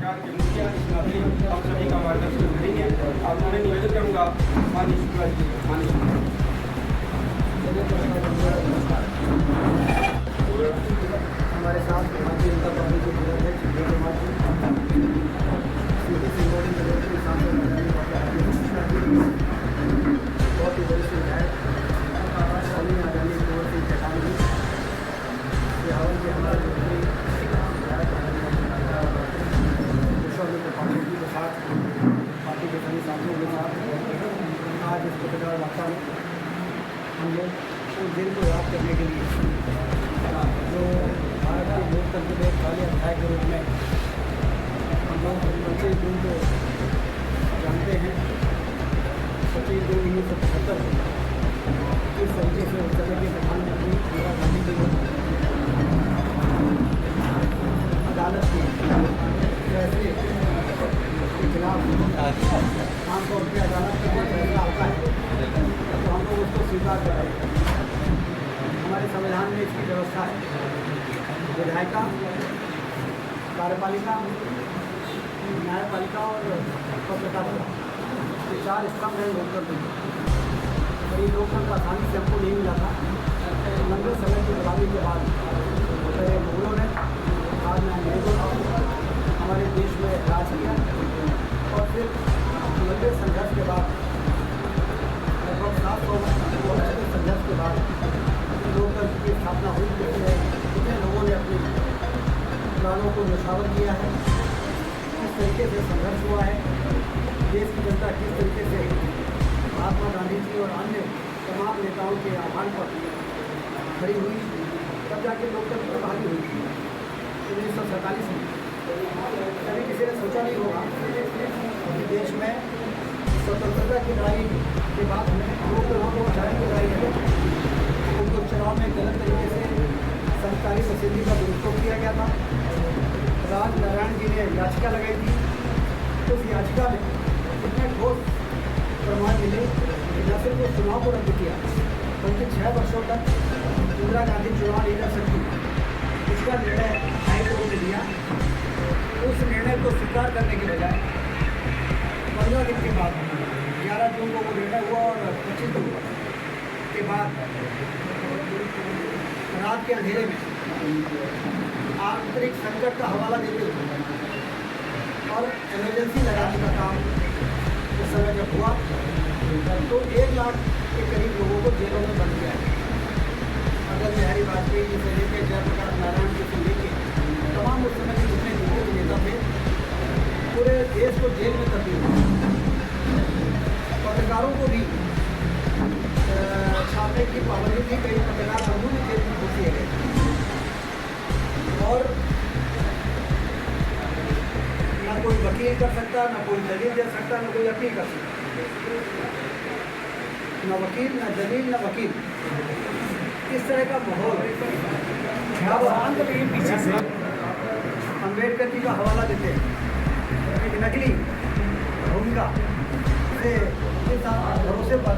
सरकार के मुखिया इस नाते हम सभी का मार्गदर्शन करेंगे। और मैं निवेदन करूँगा माननीय शुक्ला जी, माननीय हमारे साथ भारतीय जनता पार्टी के जिलाध्यक्ष बहुत ही वरिष्ठ विधायक स्वामी आजादी कुंवर सिंह चौहान जी, बिहार के हमारे मंत्री विश्वामित्र पाटिल जी के साथ पार्टी के सभी साथियों के साथ आज इस पत्रकार वार्ता में हम लोग उस दिन को याद करने के लिए जो भारत के लोकतंत्र के पहले अध्याय के रूप में हम लोग 25 जून को जानते हैं। 25 जून 1975 इस तरीके से उस समय के प्रधानमंत्री इंदिरा गांधी जी ने अदालत के फैसले के खिलाफ आमतौर पर अदालत का फैसला आता है तो हम लोग उसको स्वीकार कर रहे हैं। हमारे संविधान में इसकी व्यवस्था है, विधायिका, कार्यपालिका, न्यायपालिका और पत्रकारिता, ये 4 स्तंभ हैं लोकतंत्र के। और ये लोकतंत्र आसानी से हमको नहीं मिला था। लंबे समय की बर्बादी के बाद पहले मुगलों ने, बाद में अंग्रेजों ने हमारे देश में राज किया और फिर लंबे संघर्ष के बाद लगभग 700 वर्ष के संघर्ष के बाद लोकतंत्र की स्थापना हुई। जितने लोगों ने अपने प्राणों को न्यौछावर किया है, किस तरीके से संघर्ष हुआ है, देश की जनता किस तरीके से महात्मा गांधी जी और अन्य तमाम नेताओं के आह्वान पर खड़ी हुई, तब जाके लोकतंत्र की बहाली हुई 1947 में। कभी किसी ने सोचा नहीं होगा कि देश में स्वतंत्रता की लड़ाई के बाद हमें लोकतंत्र को बचाने की लड़ाई है। उनको चुनाव में गलत तरीके से सरकारी प्रसिद्धि का दुरुपयोग किया गया था। राज नारायण जी ने याचिका लगाई थी। उस याचिका में इतने ठोस प्रमाण मिले कि न सिर्फ उस चुनाव को रद्द किया बल्कि 6 वर्षों तक इंदिरा गांधी चुनाव नहीं लड़ सकती, इसका निर्णय हाईकोर्ट ने लिया। उस निर्णय को स्वीकार करने के बजाय 15 दिन के बाद 11 जून को वो निर्णय हुआ और 25 जून के बाद रात के अंधेरे में आंतरिक संकट का हवाला देते हुए और इमरजेंसी लगाने का काम उस समय जब हुआ तो 1 लाख के करीब लोगों को जेलों में बंद किया है। अटल बिहारी वाजपेयी जी से लेकर जयप्रकाश नारायण जी से लेकर तमाम उस समय के जितने दिग्गज नेता थे पूरे देश को जेल में तब्दील किया। पत्रकारों को भी छापने की पाबंदी थी, कई पत्रकार बंधु भी जेल में घुस दिए गए और न कोई वकील कर सकता, न कोई दलील दे सकता, न कोई अपील कर सकता। न वकील, न दलील, न वकील, इस तरह का माहौल पीछे से अम्बेडकर जी का हवाला देते हैं। एक नकली भूमिका से इस भरोसे पर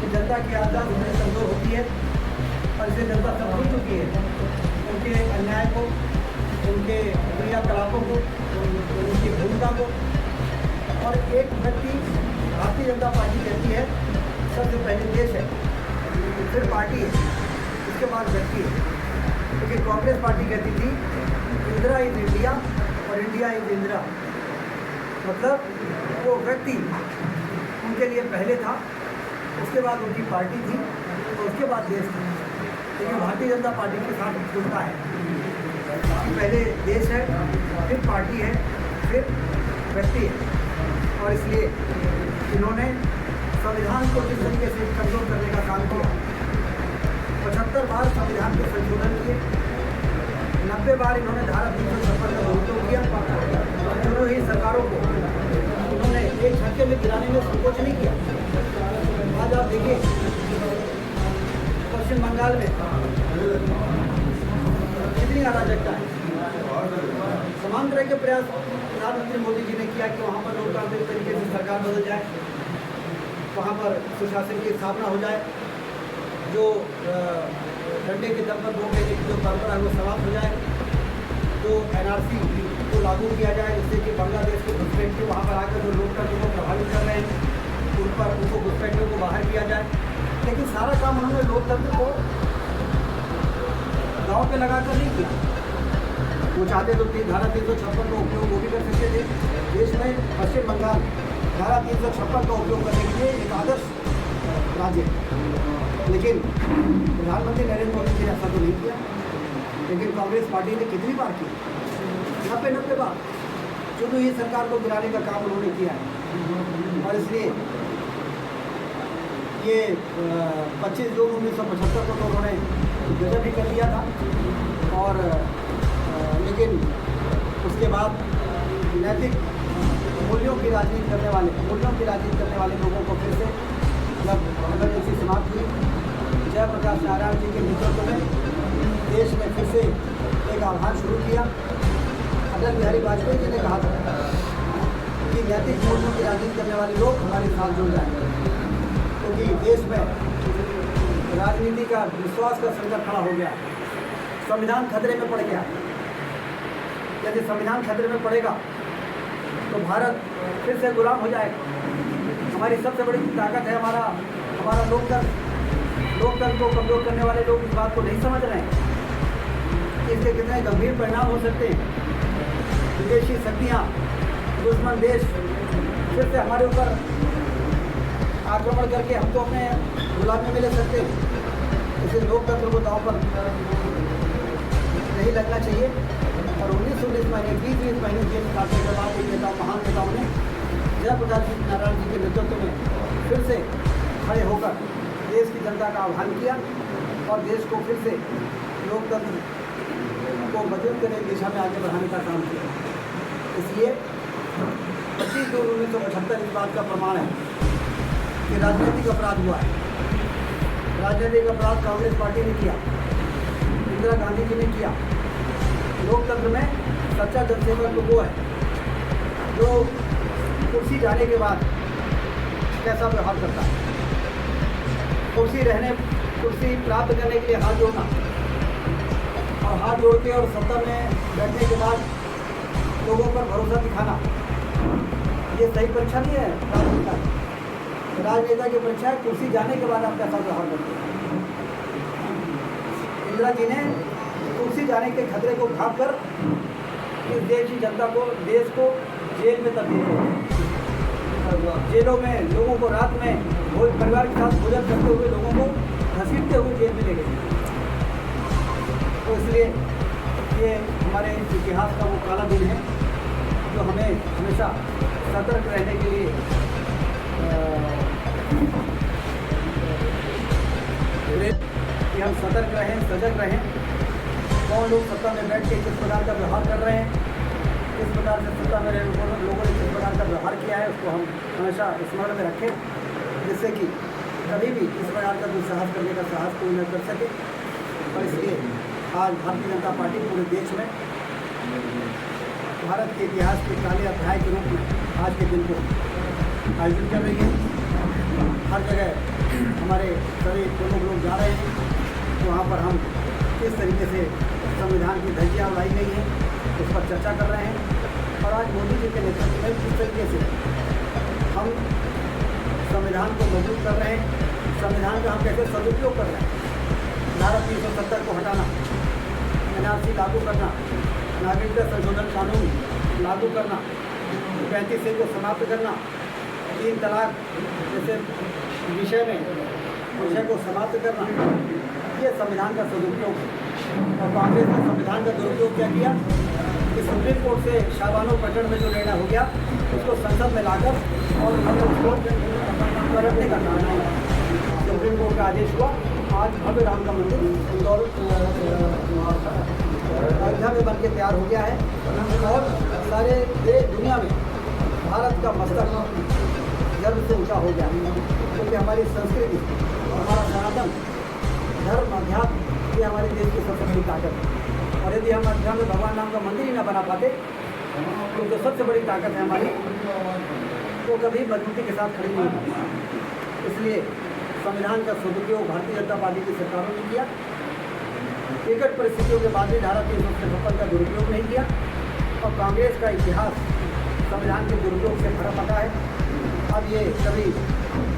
कि जनता की आदत उन्हें कमजोर होती है और इसे जनता सब भूल चुकी है। उनके अन्याय को, उनके क्रियाकलापों को, उनकी भूमिका को। और एक व्यक्ति भारतीय जनता पार्टी कहती है सबसे पहले देश है, फिर पार्टी है, उसके बाद व्यक्ति है। क्योंकि कांग्रेस पार्टी कहती थी इंदिरा इज इंडिया और इंडिया इज इंदिरा, मतलब वो व्यक्ति उनके लिए पहले था, उसके बाद उनकी पार्टी थी और उसके बाद देश था। लेकिन भारतीय जनता पार्टी के साथ जुड़ता है कि पहले देश है, फिर पार्टी है, फिर व्यक्ति है। और इसलिए इन्होंने संविधान को जिस तरीके से कमजोर करने का काम किया, 75 बार संविधान के संशोधन किए, 90 बार इन्होंने धारा 356 का दुरुपयोग किया। दोनों ही सरकारों को इन्होंने एक झटके में गिराने में संकोच नहीं किया। आज आप देखिए पश्चिम बंगाल में कितनी अराजकता है। तमाम तरह के प्रयास प्रधानमंत्री मोदी जी ने किया कि वहाँ पर लोकतांत्रिक तरीके से सरकार बदल जाए, वहाँ पर सुशासन की स्थापना हो जाए, जो डंडे के दम पर वोट देने की जो परंपरा है वो समाप्त हो जाए। जो NRC को लागू किया जाए, जिससे कि बांग्लादेश के घुसपैठिए वहाँ पर आकर जो लोकतंत्र को प्रभावित कर रहे हैं उन पर उनको घुसपैठियों को बाहर किया जाए। लेकिन सारा काम उन्होंने लोकतंत्र को दांव पे लगाकर नहीं किया। वो चाहते तो धारा 356 का उपयोग वो भी कर सकते थे। देश में पश्चिम बंगाल धारा 356 का उपयोग करने के लिए एक आदर्श राज्य, लेकिन प्रधानमंत्री नरेंद्र मोदी जी ने ऐसा तो नहीं किया। लेकिन कांग्रेस पार्टी ने कितनी बार की, 90 बार चुनी हुई सरकार को गिराने का काम उन्होंने किया है। और इसलिए ये 25 जून 1975 को तो उन्होंने गजब भी कर लिया था। और लेकिन उसके बाद नैतिक मूल्यों की राजनीति करने वाले लोगों को फिर से जब इमरजेंसी समाप्त हुई, जयप्रकाश नारायण जी के नेतृत्व में देश में फिर से एक आह्वान शुरू किया। अटल बिहारी वाजपेयी जी ने कहा था कि नैतिक मूल्यों की राजनीति करने वाले लोग हमारे साथ जुड़ जाएंगे, क्योंकि देश में राजनीति का विश्वास का संकट खड़ा हो गया। संविधान खतरे में पड़ गया। यदि संविधान खतरे में पड़ेगा तो भारत फिर से गुलाम हो जाएगा। हमारी सबसे बड़ी ताकत है हमारा लोकतंत्र को कमजोर करने वाले लोग इस बात को नहीं समझ रहे हैं कि इसके कितने गंभीर परिणाम हो सकते हैं। विदेशी शक्तियाँ, दुश्मन देश फिर से हमारे ऊपर आक्रमण करके हम तो अपने गुलामी में ले सकते हैं। इसलिए लोकतंत्र को दांव पर नहीं लगना चाहिए। और 19 महीने 20 महीने जेल काटने के बाद इन महान नेताओं ने जयप्रकाश नारायण जी के नेतृत्व में फिर से खड़े होकर देश की जनता का आह्वान किया और देश को फिर से लोकतंत्र को मजबूत करने की दिशा में आगे बढ़ाने का काम किया। इसलिए 25 जून 1975 इस बात का प्रमाण है कि राजनीतिक अपराध हुआ है। राजनीतिक अपराध कांग्रेस पार्टी ने किया, इंदिरा गांधी जी ने किया। लोकतंत्र में सच्चा जनसेवक तो वो है जो कुर्सी जाने के बाद कैसा व्यवहार करता है। कुर्सी प्राप्त करने के लिए हाथ जोड़ना और हाथ जोड़ के और सत्ता में बैठने के बाद लोगों पर भरोसा दिखाना, ये सही परीक्षा नहीं है राजनेता की। राजनेता की परीक्षा है कुर्सी जाने के बाद आप कैसा व्यवहार करते हैं। इंदिरा जी ने कुर्सी जाने के खतरे को भाग कर इस देश की जनता को, देश को जेल में तब्दील किया। जेलों में लोगों को रात में परिवार के साथ भोजन करते हुए लोगों को घसीटते हुए जेल में ले गए। तो इसलिए ये हमारे इतिहास का वो काला दिन है जो हमें हमेशा सतर्क रहने के लिए कि हम सतर्क रहें, सजग रहें। कौन लोग सत्ता में बैठ के किस प्रकार का व्यवहार कर रहे हैं, किस प्रकार से सत्ता में लोगों ने किस प्रकार का व्यवहार किया है, उसको हम हमेशा स्मरण में रखें, जिससे कि कभी भी इस प्रकार का दुस्साहस करने का साहस कोई न कर सके। और इसलिए आज भारतीय जनता पार्टी पूरे देश में भारत के इतिहास के काले अध्याय के रूप में आज के दिन को आयोजित कर रही है। हर जगह हमारे सभी प्रमुख लोग जा रहे हैं, वहाँ पर हम किस तरीके से संविधान की धज्जियाँ उड़ाई गई हैं उस पर चर्चा कर रहे हैं। और आज मोदी जी के नेतृत्व में किस तरीके से हम संविधान को मजबूत कर रहे हैं, संविधान का हम कैसे सदुपयोग कर रहे हैं। धारा 370 को हटाना, NRC लागू करना, नागरिकता संशोधन कानून लागू करना, 35A को समाप्त करना, 3 तलाक जैसे विषय को समाप्त करना, ये संविधान का सदुपयोग है। और कांग्रेस ने संविधान का दुरुपयोग क्या किया कि सुप्रीम कोर्ट से शाहबानो प्रकरण में जो निर्णय हो गया उसको संसद में लाकर और उन्होंने उसको पलटने का कारण है। सुप्रीम कोर्ट का आदेश हुआ, आज भव्य राम का मंदिर इंदौर अयोध्या में बन के तैयार हो गया है। और सारे दुनिया में भारत का मस्तक गर्व से ऊँचा हो गया, क्योंकि हमारी संस्कृति, हमारा सनातन धर्म, अध्यात्म, ये हमारे देश की सबसे बड़ी ताकत है। और यदि हम अयोध्या में भगवान राम का मंदिर ही न बना पाते तो जो सबसे बड़ी ताकत है हमारी, वो कभी मजबूती के साथ खड़ी नहीं होती। इसलिए संविधान का सदुपयोग भारतीय जनता पार्टी की सरकारों ने किया विकट परिस्थितियों के बाद भी धारा 356 का दुरुपयोग नहीं किया और कांग्रेस का इतिहास संविधान के दुरुपयोग से भरा पड़ा है। अब ये कभी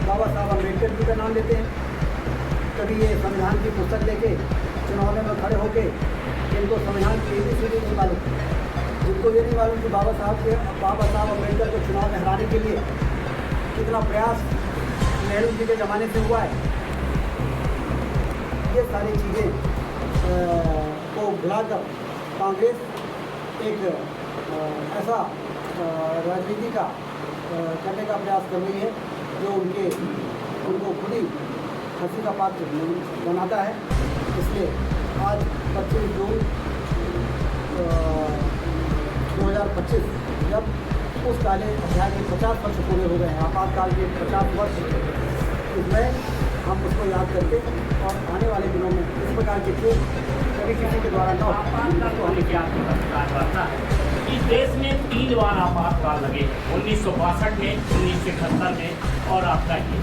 बाबा साहब अम्बेडकर जी का नाम लेते हैं, कभी ये संविधान की पुस्तक लेके चुनाव में खड़े होके इनको संविधान की ABCD नहीं मालूम, जिनको ये नहीं मालूम कि बाबा साहब अम्बेडकर को चुनाव में हराने के लिए कितना प्रयास नेहरू जी के ज़माने से हुआ है। ये सारी चीज़ें को भुलाकर कांग्रेस एक ऐसा राजनीति का करने का प्रयास कर रही है जो उनको खुद ही हंसी का पात्र बनाता है। इसलिए आज 25 जून 2025 जब उस काले अध्याय के 50 वर्ष पूरे हो गए हैं, आपातकाल के 50 वर्ष, इसमें हम उसको याद करके और आने वाले दिनों में इस प्रकार के खेल कभी किसी के द्वारा न हो। इस देश में 3 बार आपातकाल लगे, 1962 में, 1971 में और आपका ये,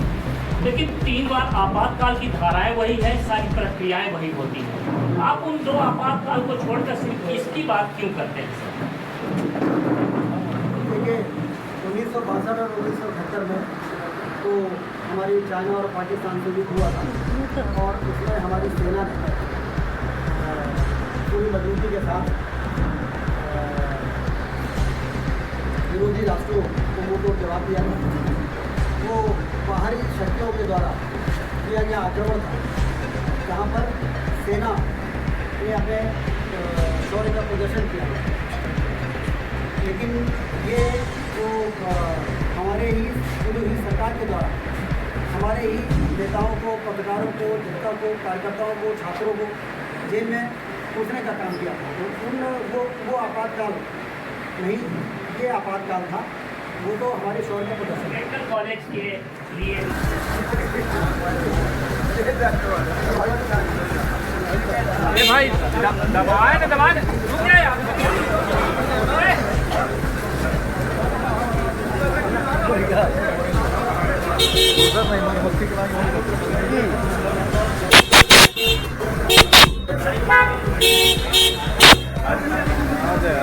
लेकिन 3 बार आपातकाल की धाराएं वही है, सारी प्रक्रियाएं वही होती हैं। आप उन 2 आपातकाल को छोड़कर सिर्फ इसकी बात क्यों करते हैं सर? देखिए 1962 और 1971 में तो हमारी चाइना और पाकिस्तान से युद्ध हुआ था और उसमें हमारी सेना ने पूरी मजबूती के साथ विरोधी राष्ट्रों को मुंहतोड़ जवाब दिया। वो बाहरी शक्तियों के द्वारा किया गया आक्रमण था, जहाँ पर सेना ने अपने शौर्य का प्रदर्शन किया। लेकिन ये जो हमारे ही चुनी हुई सरकार के द्वारा हमारे ही नेताओं को, पत्रकारों को, जनता को, कार्यकर्ताओं को, छात्रों को जेल में पूछने का काम किया था। तो वो आपातकाल नहीं, ये आपातकाल था, वो तो हमारे शौर्य का प्रदर्शन। मेडिकल कॉलेज के लिए अरे भाई दबाए ना, दबाए ना, रुक जाए आप। आ जाए